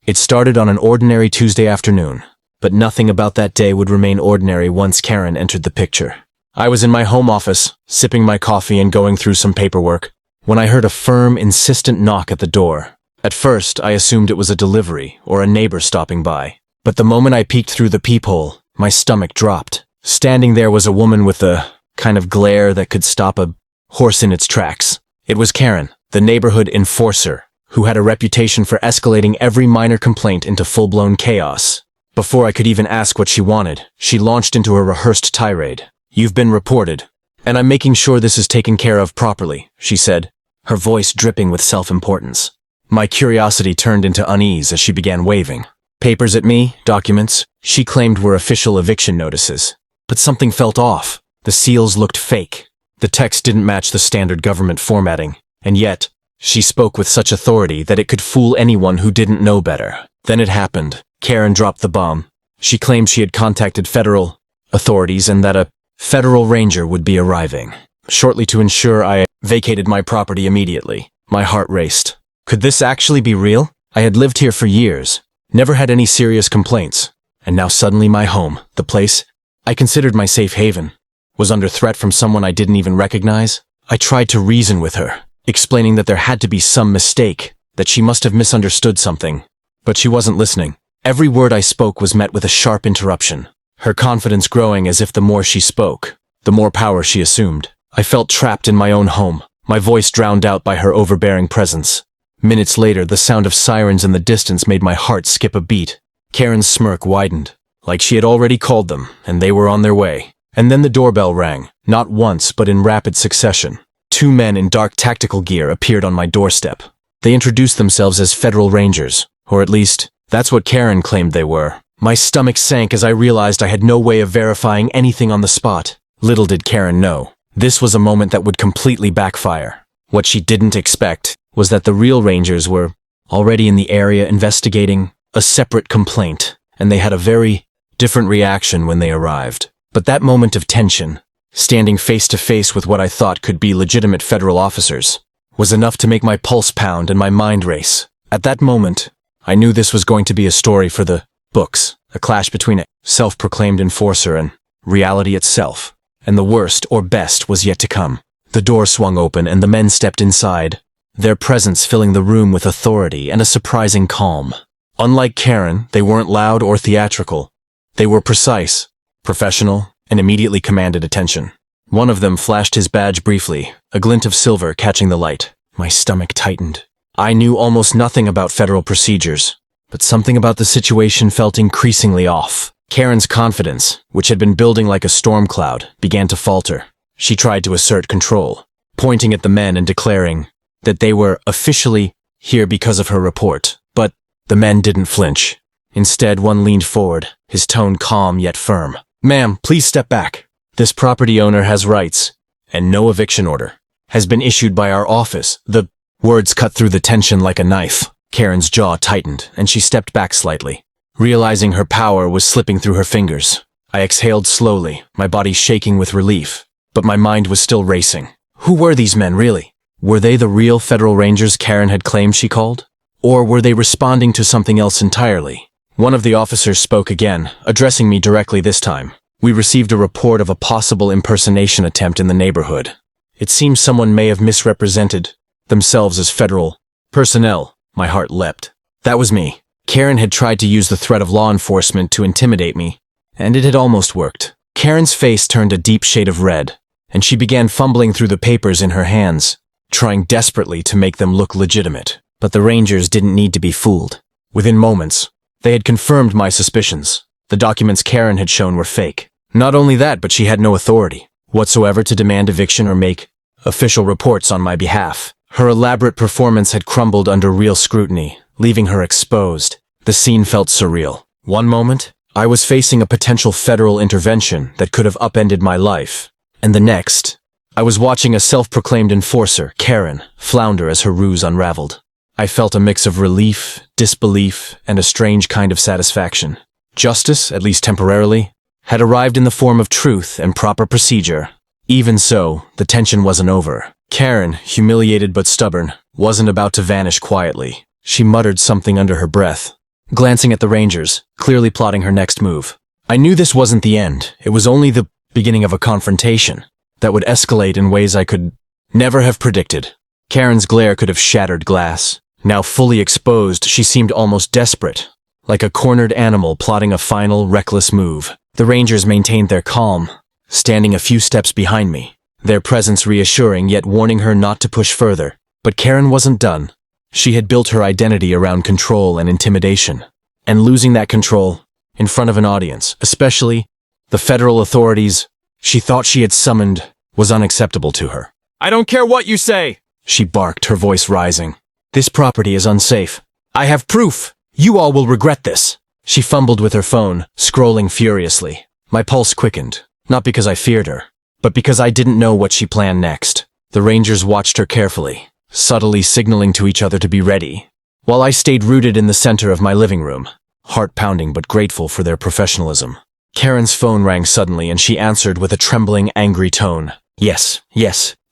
It started on an ordinary Tuesday afternoon, but nothing about that day would remain ordinary once Karen entered the picture. I was in my home office, sipping my coffee and going through some paperwork, when I heard a firm, insistent knock at the door. At first, I assumed it was a delivery or a neighbor stopping by, but the moment I peeked through the peephole, my stomach dropped. Standing there was a woman with a kind of glare that could stop a horse in its tracks. It was Karen, the neighborhood enforcer, who had a reputation for escalating every minor complaint into full-blown chaos. Before I could even ask what she wanted, she launched into a rehearsed tirade. "You've been reported, and I'm making sure this is taken care of properly," she said, her voice dripping with self-importance. My curiosity turned into unease as she began waving papers at me, documents she claimed were official eviction notices. But something felt off. The seals looked fake. The text didn't match the standard government formatting, and yet, she spoke with such authority that it could fool anyone who didn't know better. Then it happened. Karen dropped the bomb. She claimed she had contacted federal authorities and that a federal ranger would be arriving shortly to ensure I vacated my property immediately. My heart raced. Could this actually be real? I had lived here for years, never had any serious complaints, and now suddenly my home, the place I considered my safe haven, was under threat from someone I didn't even recognize. I tried to reason with her, explaining that there had to be some mistake, that she must have misunderstood something. But she wasn't listening. Every word I spoke was met with a sharp interruption, her confidence growing as if the more she spoke, the more power she assumed. I felt trapped in my own home, my voice drowned out by her overbearing presence. Minutes later, the sound of sirens in the distance made my heart skip a beat. Karen's smirk widened, like she had already called them, and they were on their way. And then the doorbell rang, not once but in rapid succession. 2 men in dark tactical gear appeared on my doorstep. They introduced themselves as Federal Rangers, or at least, that's what Karen claimed they were. My stomach sank as I realized I had no way of verifying anything on the spot. Little did Karen know, this was a moment that would completely backfire. What she didn't expect was that the real Rangers were already in the area investigating a separate complaint, and they had a very different reaction when they arrived. But that moment of tension, standing face to face with what I thought could be legitimate federal officers, was enough to make my pulse pound and my mind race. At that moment, I knew this was going to be a story for the books, a clash between a self-proclaimed enforcer and reality itself. And the worst, or best, was yet to come. The door swung open and the men stepped inside, their presence filling the room with authority and a surprising calm. Unlike Karen, they weren't loud or theatrical. They were precise, professional, and immediately commanded attention. One of them flashed his badge briefly, a glint of silver catching the light. My stomach tightened. I knew almost nothing about federal procedures, but something about the situation felt increasingly off. Karen's confidence, which had been building like a storm cloud, began to falter. She tried to assert control, pointing at the men and declaring that they were officially here because of her report. But the men didn't flinch. Instead, one leaned forward, his tone calm yet firm. "Ma'am, please step back. This property owner has rights, and no eviction order has been issued by our office." The words cut through the tension like a knife. Karen's jaw tightened, and she stepped back slightly, realizing her power was slipping through her fingers. I exhaled slowly, my body shaking with relief, but my mind was still racing. Who were these men, really? Were they the real Federal Rangers Karen had claimed she called? Or were they responding to something else entirely? One of the officers spoke again, addressing me directly this time. "We received a report of a possible impersonation attempt in the neighborhood. It seems someone may have misrepresented themselves as federal personnel." My heart leapt. That was me. Karen had tried to use the threat of law enforcement to intimidate me, and it had almost worked. Karen's face turned a deep shade of red, and she began fumbling through the papers in her hands, trying desperately to make them look legitimate. But the Rangers didn't need to be fooled. Within moments, they had confirmed my suspicions. The documents Karen had shown were fake. Not only that, but she had no authority whatsoever to demand eviction or make official reports on my behalf. Her elaborate performance had crumbled under real scrutiny, leaving her exposed. The scene felt surreal. One moment, I was facing a potential federal intervention that could have upended my life. And the next, I was watching a self-proclaimed enforcer, Karen, flounder as her ruse unraveled. I felt a mix of relief, disbelief, and a strange kind of satisfaction. Justice, at least temporarily, had arrived in the form of truth and proper procedure. Even so, the tension wasn't over. Karen, humiliated but stubborn, wasn't about to vanish quietly. She muttered something under her breath, glancing at the Rangers, clearly plotting her next move. I knew this wasn't the end. It was only the beginning of a confrontation that would escalate in ways I could never have predicted. Karen's glare could have shattered glass. Now fully exposed, she seemed almost desperate, like a cornered animal plotting a final, reckless move. The Rangers maintained their calm, standing a few steps behind me, their presence reassuring yet warning her not to push further. But Karen wasn't done. She had built her identity around control and intimidation, and losing that control in front of an audience, especially the federal authorities she thought she had summoned, was unacceptable to her. "I don't care what you say," she barked, her voice rising. "This property is unsafe. I have proof. You all will regret this." She fumbled with her phone, scrolling furiously. My pulse quickened, not because I feared her, but because I didn't know what she planned next. The Rangers watched her carefully, subtly signaling to each other to be ready, while I stayed rooted in the center of my living room, heart pounding but grateful for their professionalism. Karen's phone rang suddenly and she answered with a trembling, angry tone. Yes,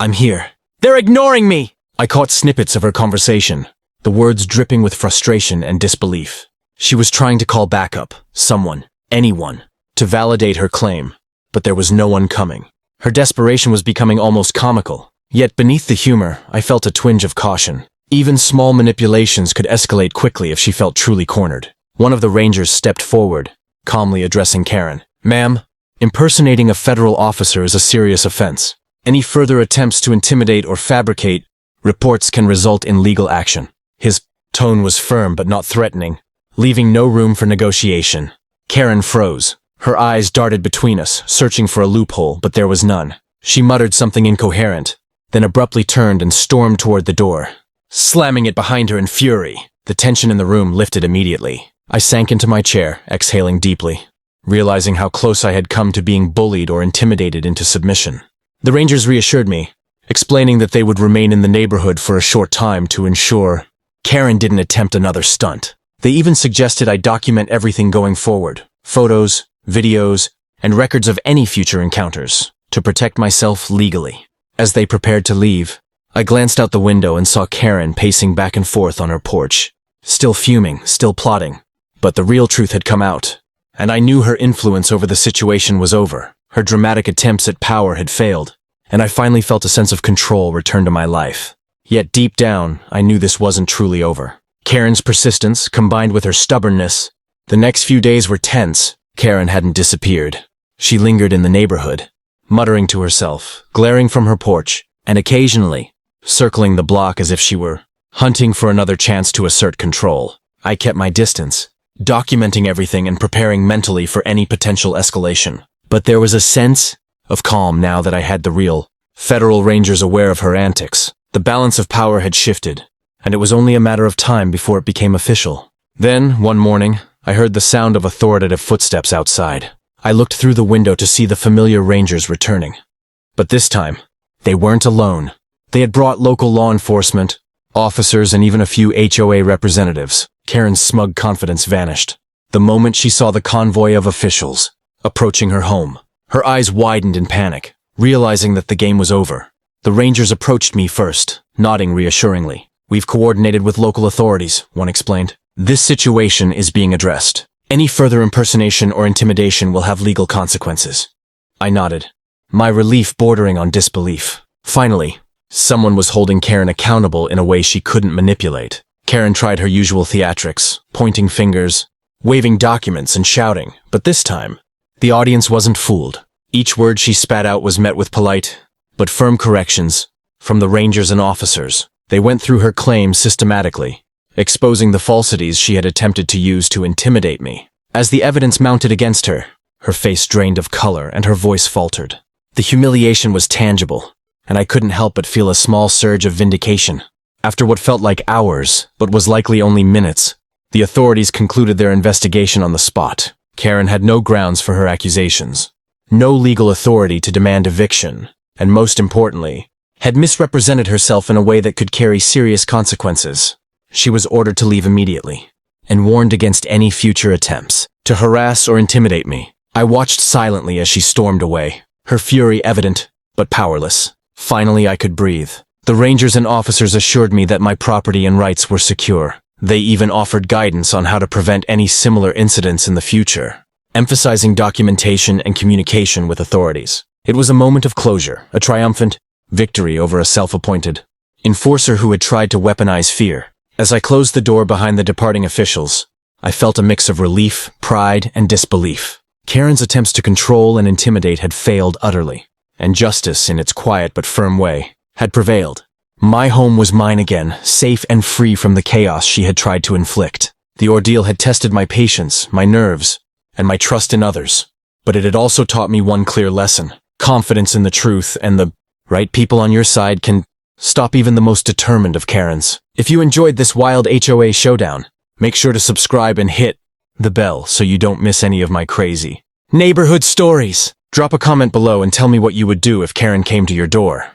I'm here." "They're ignoring me!" I caught snippets of her conversation, the words dripping with frustration and disbelief. She was trying to call backup, someone, anyone, to validate her claim, but there was no one coming. Her desperation was becoming almost comical. Yet beneath the humor, I felt a twinge of caution. Even small manipulations could escalate quickly if she felt truly cornered. One of the Rangers stepped forward, calmly addressing Karen. "Ma'am, impersonating a federal officer is a serious offense. Any further attempts to intimidate or fabricate reports can result in legal action." His tone was firm but not threatening, leaving no room for negotiation. Karen froze. Her eyes darted between us, searching for a loophole, but there was none. She muttered something incoherent, then abruptly turned and stormed toward the door, slamming it behind her in fury. The tension in the room lifted immediately. I sank into my chair, exhaling deeply, realizing how close I had come to being bullied or intimidated into submission. The Rangers reassured me, explaining that they would remain in the neighborhood for a short time to ensure Karen didn't attempt another stunt. They even suggested I document everything going forward, photos, videos, and records of any future encounters, to protect myself legally. As they prepared to leave, I glanced out the window and saw Karen pacing back and forth on her porch, still fuming, still plotting. But the real truth had come out, and I knew her influence over the situation was over. Her dramatic attempts at power had failed, and I finally felt a sense of control return to my life. Yet deep down, I knew this wasn't truly over. Karen's persistence, combined with her stubbornness, the next few days were tense. Karen hadn't disappeared. She lingered in the neighborhood, muttering to herself, glaring from her porch, and occasionally circling the block as if she were hunting for another chance to assert control. I kept my distance, documenting everything and preparing mentally for any potential escalation. But there was a sense of calm now that I had the real federal Rangers aware of her antics. The balance of power had shifted, and it was only a matter of time before it became official. Then, one morning, I heard the sound of authoritative footsteps outside. I looked through the window to see the familiar Rangers returning. But this time, they weren't alone. They had brought local law enforcement, officers, and even a few HOA representatives. Karen's smug confidence vanished the moment she saw the convoy of officials approaching her home. Her eyes widened in panic, realizing that the game was over. The Rangers approached me first, nodding reassuringly. "We've coordinated with local authorities," one explained. "This situation is being addressed. Any further impersonation or intimidation will have legal consequences." I nodded, my relief bordering on disbelief. Finally, someone was holding Karen accountable in a way she couldn't manipulate. Karen tried her usual theatrics, pointing fingers, waving documents, and shouting. But this time, the audience wasn't fooled. Each word she spat out was met with polite, but firm corrections from the Rangers and officers. They went through her claims systematically, exposing the falsities she had attempted to use to intimidate me. As the evidence mounted against her, her face drained of color and her voice faltered. The humiliation was tangible, and I couldn't help but feel a small surge of vindication. After what felt like hours, but was likely only minutes, the authorities concluded their investigation on the spot. Karen had no grounds for her accusations, no legal authority to demand eviction, and most importantly, had misrepresented herself in a way that could carry serious consequences. She was ordered to leave immediately, and warned against any future attempts to harass or intimidate me. I watched silently as she stormed away, her fury evident, but powerless. Finally, I could breathe. The Rangers and officers assured me that my property and rights were secure. They even offered guidance on how to prevent any similar incidents in the future, emphasizing documentation and communication with authorities. It was a moment of closure, a triumphant victory over a self-appointed enforcer who had tried to weaponize fear. As I closed the door behind the departing officials, I felt a mix of relief, pride, and disbelief. Karen's attempts to control and intimidate had failed utterly, and justice, in its quiet but firm way, had prevailed. My home was mine again, safe and free from the chaos she had tried to inflict. The ordeal had tested my patience, my nerves, and my trust in others. But it had also taught me one clear lesson. Confidence in the truth and the right people on your side can stop even the most determined of Karens. If you enjoyed this wild HOA showdown, make sure to subscribe and hit the bell so you don't miss any of my crazy neighborhood stories. Drop a comment below and tell me what you would do if Karen came to your door.